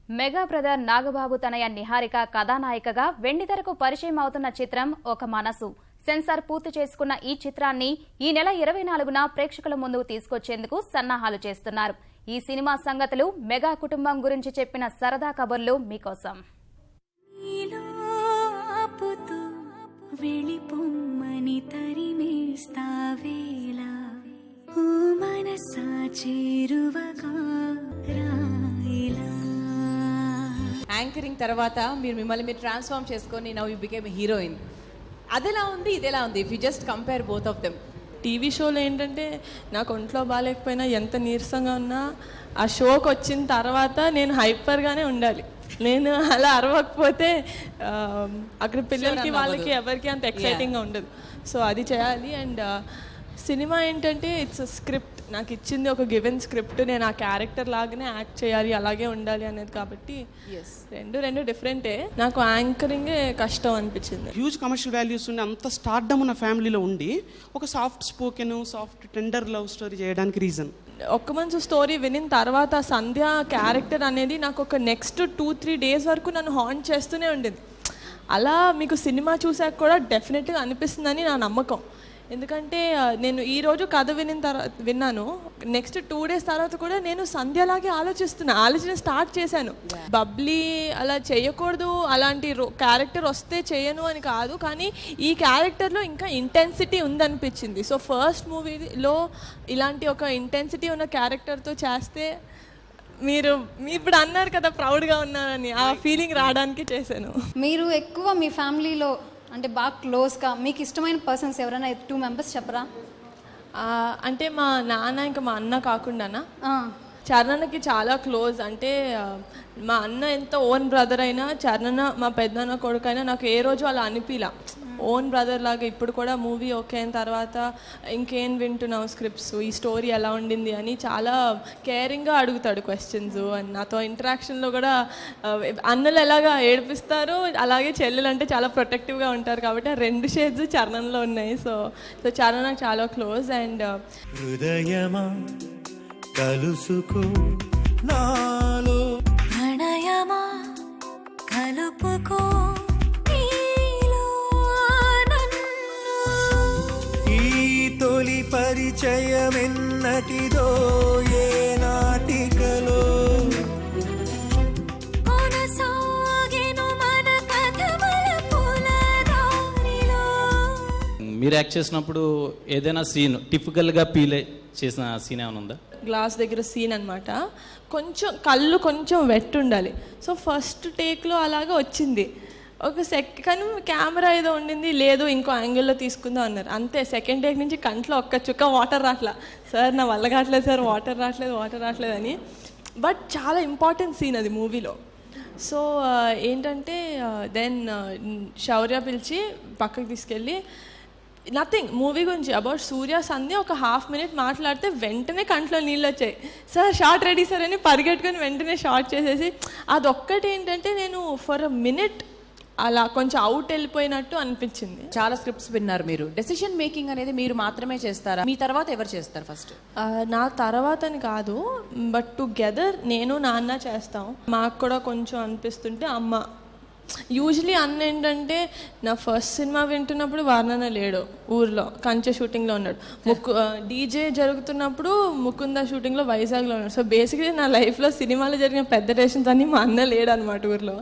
Mega brother Nagababu తనయ నిహారిక కథానాయికగా వెండితెరకు పరిచయం అవుతున్న చిత్రం ఒక మనసు. సెన్సార్ పూర్తి చేసుకున్న ఈ చిత్రాన్ని ఈ నెల 24న ప్రేక్షకుల ముందుకు తీసుకొచ్చేందుకు సన్నాహాలు చేస్తున్నారు. ఈ సినిమా సంగతులు, మెగా కుటుంబం గురించి చెప్పిన సరదా కబుర్లు మీకోసం. యాంకరింగ్ తర్వాత మిమ్మల్ని ట్రాన్స్ఫార్మ్ చేసుకొని నౌ యూ బికేమ్ హీరోయిన్. అదెలా ఉంది, ఇదెలా ఉంది? If you just compare both of them. TV షోలో ఏంటంటే నాకు ఒంట్లో బాగాలేకపోయినా ఎంత నీరసంగా ఉన్నా ఆ షోకి వచ్చిన తర్వాత నేను హైపర్గానే ఉండాలి. నేను అలా అరవకపోతే అక్కడ పిల్లలకి వాళ్ళకి ఎవరికి అంత ఎక్సైటింగ్గా ఉండదు. సో అది చేయాలి. అండ్ సినిమా ఏంటంటే ఇట్స్ స్క్రిప్ట్, నాకు ఇచ్చింది ఒక గివెన్ స్క్రిప్ట్, నేను ఆ క్యారెక్టర్ లాగానే యాక్ట్ చేయాలి, అలాగే ఉండాలి అనేది. కాబట్టి రెండు డిఫరెంటే. నాకు యాంకరింగే కష్టం అనిపించింది. హ్యూజ్ కమర్షియల్ వాల్యూస్ ఉండి అంత స్టార్డమ్ ఉన్న ఫ్యామిలీలో ఉండి ఒక soft spoken, soft tender love story చేయడానికి రీజన్. ఒక్క మంచి స్టోరీ వినిన తర్వాత సంధ్య క్యారెక్టర్ అనేది నాకు ఒక నెక్స్ట్ 2-3 డేస్ వరకు నన్ను హాంట్ చేస్తూనే ఉండేది. అలా మీకు సినిమా చూసాక కూడా డెఫినెట్గా అనిపిస్తుందని నా నమ్మకం. ఎందుకంటే నేను ఈరోజు కథ విన్నాను, నెక్స్ట్ 2 డేస్ తర్వాత కూడా నేను సంధ్యలాగే ఆలోచన స్టార్ట్ చేశాను. బబ్లీ అలా చేయకూడదు, అలాంటి క్యారెక్టర్ వస్తే చేయను అని కాదు, కానీ ఈ క్యారెక్టర్లో ఇంకా ఇంటెన్సిటీ ఉందనిపించింది. సో ఫస్ట్ మూవీలో ఇలాంటి ఒక ఇంటెన్సిటీ ఉన్న క్యారెక్టర్తో చేస్తే మీరు ఇప్పుడు అన్నారు కదా ప్రౌడ్గా ఉన్నారని, ఆ ఫీలింగ్ రావడానికి చేశాను. మీరు ఎక్కువ మీ ఫ్యామిలీలో అంటే బాగా క్లోజ్గా మీకు ఇష్టమైన పర్సన్స్ ఎవరైనా 2 మెంబర్స్ చెప్పరా? అంటే మా నాన్న ఇంకా మా అన్న కాకుండానా చరణకి చాలా క్లోజ్. అంటే మా అన్న ఎంత ఓన్ బ్రదర్ అయినా చరణ్ మా పెద్దన్న కొడుకైనా నాకు ఏ రోజు అలా అనిపిలా. ఓన్ బ్రదర్ లాగా. ఇప్పుడు కూడా మూవీ ఓకే అయిన తర్వాత ఇంకేం వింటున్నావు స్క్రిప్ట్స్, ఈ స్టోరీ ఎలా ఉండింది అని చాలా కేరింగ్గా అడుగుతాడు క్వశ్చన్స్. అండ్ నాతో ఇంటరాక్షన్లో కూడా అన్నలు ఎలాగా ఏడిపిస్తారు అలాగే చెల్లెలు అంటే చాలా ప్రొటెక్టివ్గా ఉంటారు. కాబట్టి ఆ 2 షేడ్స్ చరణంలో ఉన్నాయి. సో చరణ్ నాకు చాలా క్లోజ్. అండ్ హృదయమా కలుసుకో నాలో ప్రణయమా కలుపుకో తొలి పరిచయమెన్నటిదో ఏ నాటికలో మీరు యాక్ట్ చేసినప్పుడు ఏదైనా సీన్ టిపికల్గా ఫీల్ చేసిన సీన్ ఏమైనా ఉందా? గ్లాస్ దగ్గర సీన్ అనమాట. కళ్ళు కొంచెం వెట్ ఉండాలి. సో ఫస్ట్ టేక్లో అలాగా వచ్చింది. ఒక సెకండ్ కెమెరా ఏదో ఉండింది, లేదు ఇంకో యాంగిల్లో తీసుకుందాం అన్నారు. అంతే, సెకండ్ టేక్ నుంచి కంట్లో ఒక్క చుక్క వాటర్ రాట్లా. సార్ నా వల్ల కావట్లేదు సార్, వాటర్ రావట్లేదు అని. బట్ చాలా ఇంపార్టెంట్ సీన్ అది మూవీలో. సో ఏంటంటే దెన్ శౌర్య పిలిచి పక్కకి తీసుకెళ్ళి నథింగ్ మూవీ గురించి అబౌట్ సూర్య సంధ్య ఒక 1/2 minute మాట్లాడితే వెంటనే కంట్లో నీళ్ళు వచ్చాయి. సార్ షార్ట్ రెడీ సార్ అని పరిగెట్టుకొని వెంటనే షార్ట్ చేసేసి, అదొక్కటి ఏంటంటే నేను ఫర్ అ మినిట్ అలా కొంచెం అవుట్ వెళ్ళిపోయినట్టు అనిపించింది. చాలా స్క్రిప్ట్స్ విన్నారు మీరు. డెసిషన్ మేకింగ్ అనేది మీరు మాత్రమే చేస్తారా? మీ తర్వాత ఎవరు చేస్తారు ఫస్ట్? నా తర్వాత అని కాదు, బట్ టుగెదర్ నేను నాన్న చేస్తాం. మాకు కూడా కొంచెం అనిపిస్తుంటే అమ్మ. యూజువలీ అన్న ఏంటంటే నా ఫస్ట్ సినిమా వింటున్నప్పుడు వారణన లేడు, ఊర్లో కంచె షూటింగ్లో ఉన్నాడు. డీజే జరుగుతున్నప్పుడు ముకుంద షూటింగ్లో వైజాగ్లో ఉన్నాడు. సో బేసిక్లీ నా లైఫ్లో సినిమాలో జరిగిన పెద్ద డెసిషన్స్ అన్నీ మా అన్న లేడు అనమాట ఊర్లో.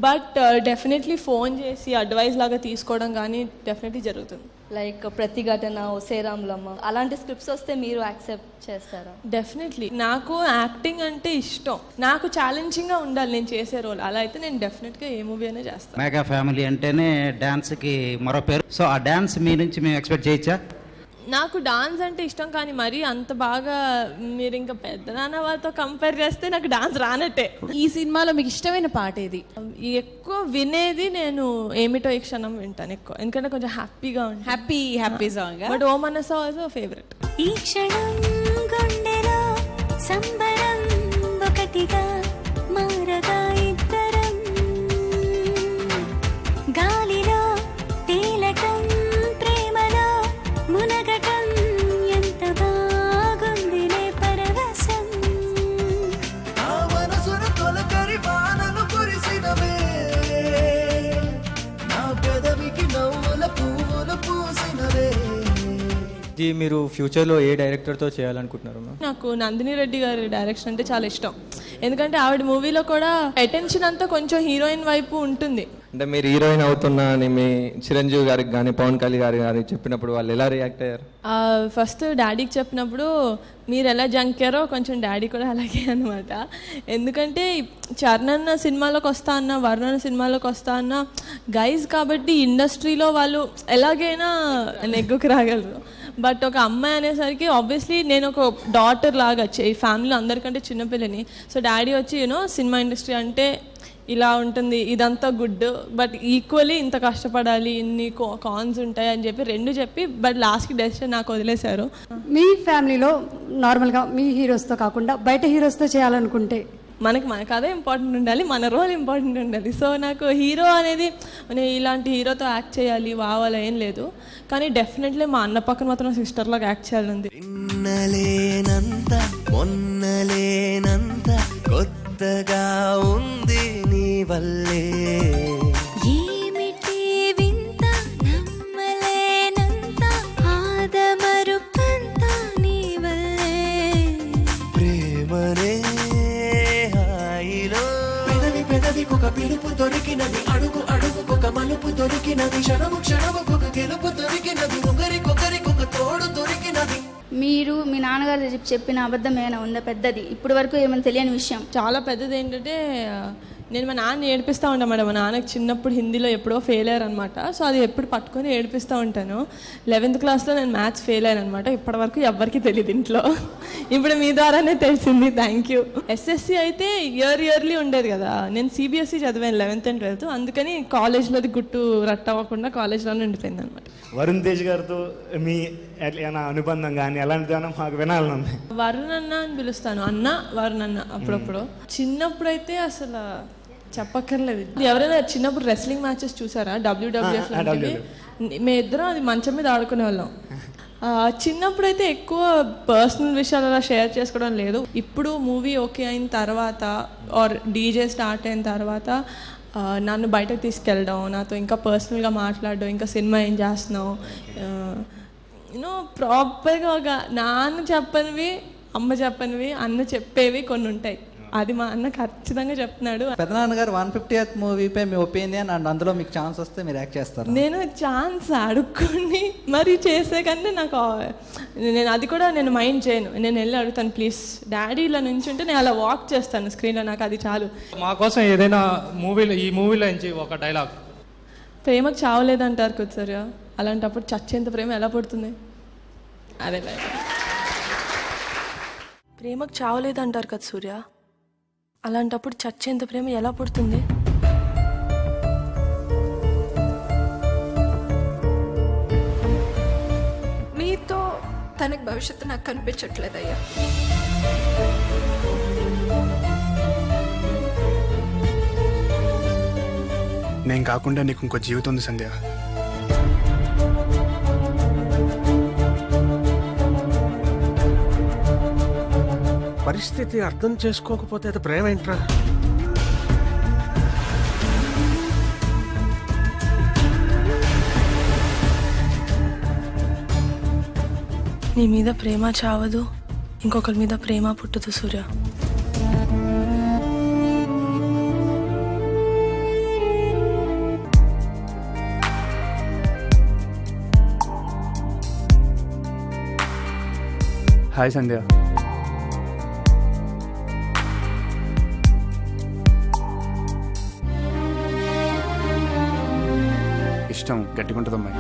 బట్ డెఫినెట్లీ ఫోన్ చేసి అడ్వైస్ లాగా తీసుకోవడం కానీ డెఫినెట్లీ జరుగుతుంది. లైక్ ప్రతిఘటన, ఒసేరాంలమ్మ అలాంటి స్క్రిప్ట్స్ వస్తే మీరు యాక్సెప్ట్ చేస్తారా? డెఫినెట్లీ. నాకు యాక్టింగ్ అంటే ఇష్టం, నాకు ఛాలెంజింగ్గా ఉండాలి నేను చేసే రోల్. అలా అయితే నేను డెఫినెట్గా ఏ మూవీ అయినా చేస్తాను. మెగా ఫ్యామిలీ అంటేనే డాన్స్కి మరో పేరు. సో ఆ డాన్స్ మీ నుంచి మేము ఎక్స్పెక్ట్ చేయొచ్చా? నాకు డాన్స్ అంటే ఇష్టం, కానీ మరీ అంత బాగా మీరు ఇంకా పెద్ద నాన్న వాళ్ళతో కంపేర్ చేస్తే నాకు డాన్స్ రానట్టే. ఈ సినిమాలో మీకు ఇష్టమైన పాట ఏది? ఎక్కువ వినేది నేను ఏమిటో ఈ క్షణం వింటాను ఎక్కువ, ఎందుకంటే కొంచెం హ్యాపీగా ఉంటుంది. Happy song. బట్ ఓ మనసా ఆల్సో ఫేవరెట్. ఈ క్షణం గుండెలో సంబరం ఒకటిగా మారగా ఇద్దరం గాలిలో తేలటం ప్రేమలో మునగటం ఎంత బాగుందిలే పరవశం. ఆ మనసును తొలకరి ఇది మీరు ఫ్యూచర్లో ఏ డైరెక్టర్తో చేయాలనుకుంటున్నారు మ్యామ్? నాకు నందిని రెడ్డి గారి డైరెక్షన్ అంటే చాలా ఇష్టం. ఎందుకంటే ఆవిడ మూవీలో కూడా అటెన్షన్ అంతా కొంచెం హీరోయిన్ వైపు ఉంటుంది. అంటే మీరు హీరోయిన్ అవుతున్నా అని మీ చిరంజీవి గారికి కానీ పవన్ కళ్యాణ్ గారికి చెప్పినప్పుడు వాళ్ళు ఎలా రియాక్ట్ అయ్యారు? ఫస్ట్ డాడీకి చెప్పినప్పుడు మీరు ఎలా జంకారో కొంచెం డాడీ కూడా అలాగే అనమాట. ఎందుకంటే చరణ్ సినిమాలోకి వస్తా అన్న, వర్ణన్ సినిమాలోకి వస్తా అన్న గైజ్ కాబట్టి ఇండస్ట్రీలో వాళ్ళు ఎలాగైనా నెగ్గుకు రాగలరు. బట్ ఒక అమ్మాయి అనేసరికి ఆబ్వియస్లీ నేను ఒక డాటర్ లాగా ఈ ఫ్యామిలీలో అందరికంటే చిన్నపిల్లని. సో డాడీ వచ్చి సినిమా ఇండస్ట్రీ అంటే ఇలా ఉంటుంది, ఇదంతా గుడ్, బట్ ఈక్వల్లీ ఇంత కష్టపడాలి, ఇన్ని కాన్స్ ఉంటాయి అని చెప్పి బట్ లాస్ట్కి డెసిషన్ నాకు వదిలేశారు. మీ ఫ్యామిలీలో నార్మల్గా మీ హీరోస్తో కాకుండా బయట హీరోస్తో చేయాలనుకుంటే మన కథ ఇంపార్టెంట్ ఉండాలి, మన రోల్ ఇంపార్టెంట్ ఉండాలి. సో నాకు హీరో అనేది నేను ఇలాంటి హీరోతో యాక్ట్ చేయాలి వావాల ఏం లేదు, కానీ డెఫినెట్లీ మా అన్న పక్కన మాత్రం సిస్టర్లాగా యాక్ట్ చేయాలంది. కొత్తగా ఉంది నీ వల్లే, ఏమిటి వింత నమ్మలేనంత ఆదమరుపంత నీ వల్లే, ప్రేమనే హాయిలో పెదవికొక పిలుపు దొరికినది, అడుగు అడుగుకొక మలుపు దొరికినది, క్షణముకొక గెలుపు దొరికినది, ఒకరికొకరికొక తోడు దొరికినది. మీరు మీ నాన్నగారు చెప్పిన అబద్ధం ఏమైనా ఉందా పెద్దది, ఇప్పటి వరకు ఏమైనా తెలియని విషయం? చాలా పెద్దది ఏంటంటే నేను మా నాన్న ఏడిపిస్తూ ఉంటాను మేడం. మా నాన్నకి చిన్నప్పుడు హిందీలో ఎప్పుడో ఫెయిల్ అయ్యారు అనమాట. సో అది ఎప్పుడు పట్టుకొని ఏడిపిస్తూ ఉంటాను. 11th క్లాస్లో నేను మ్యాథ్స్ ఫెయిల్ అయ్యాను అనమాట. ఇప్పటివరకు ఎవ్వరికి తెలియదు ఇంట్లో, ఇప్పుడు మీ ద్వారానే తెలిసింది. Thank you. ఎస్ఎస్సి అయితే ఇయర్లీ ఉండేది కదా, నేను సిబిఎస్ఈ చదివాను 11th and 12th, అందుకని కాలేజ్లోది గుట్టు రట్టవ్వకుండా కాలేజ్లోనే ఉండిపోయింది అనమాట. వరుణ్ తేజ్ గారితో మీ ఏమైనా అనుబంధం కానీ ఎలాంటిదైనా మాకు వినాలని ఉంది. వరుణ్ అన్న అని పిలుస్తాను, అన్న వరుణ్ అన్న. అప్పుడప్పుడు చిన్నప్పుడైతే అసలు చెప్పక్కర్లేదు. ఎవరైనా చిన్నప్పుడు రెస్లింగ్ మ్యాచెస్ చూసారా? WWF లాంటివి. మేమిద్దరం అది మంచం మీద ఆడుకునే వాళ్ళం. చిన్నప్పుడైతే ఎక్కువ పర్సనల్ విషయాలు అలా షేర్ చేసుకోవడం లేదు. ఇప్పుడు మూవీ ఓకే అయిన తర్వాత ఆర్ డీజే స్టార్ట్ అయిన తర్వాత నన్ను బయటకు తీసుకెళ్ళడం, నాతో ఇంకా పర్సనల్గా మాట్లాడడం, ఇంకా సినిమా ఏం చేస్తున్నావు, ప్రాపర్గా ఒక నాన్న చెప్పనివి, అమ్మ చెప్పనివి, అన్న చెప్పేవి కొన్ని ఉంటాయి. అది మా అన్న ఖచ్చితంగా చెప్తున్నాడు. పెదనాన్నగారు 150th మూవీపై మీ ఒపీనియన్ అండ్ అందులో మీకు ఛాన్స్ వస్తే మీరు యాక్ట్ చేస్తారు? నేను ఛాన్స్ అడుక్కొని మరి చేసే కంటే నేను అది కూడా నేను మైండ్ చేయను. నేను వెళ్ళి అడుగుతాను, ప్లీజ్ డాడీ ఇలా నుంచి ఉంటే నేను అలా వాక్ చేస్తాను స్క్రీన్లో, నాకు అది చాలు. మా కోసం ఏదైనా ఈ మూవీలో నుంచి ఒక డైలాగ్. ప్రేమకు చావలేదంటారు కదా సార్, అలాంటప్పుడు చచ్చేంత ప్రేమ ఎలా పడుతుంది? అదే ప్రేమకు చావలేదంటారు కదా సూర్య, అలాంటప్పుడు చచ్చేంత ప్రేమ ఎలా పుడుతుంది? మీతో తనకు భవిష్యత్తు నాకు కనిపించట్లేదయ్యా. నేను కాకుండా నీకు ఇంకో జీవితం ఉంది సంధ్య. పరిస్థితి అర్థం చేసుకోకపోతే అది ప్రేమ ఏంట్రా? నీ మీద ప్రేమ చావదు, ఇంకొకరి మీద ప్రేమ పుట్టదు సూర్య. హాయ్ సంధ్య. ఇష్టం గట్టిగా ఉంటుంది అమ్మాయి.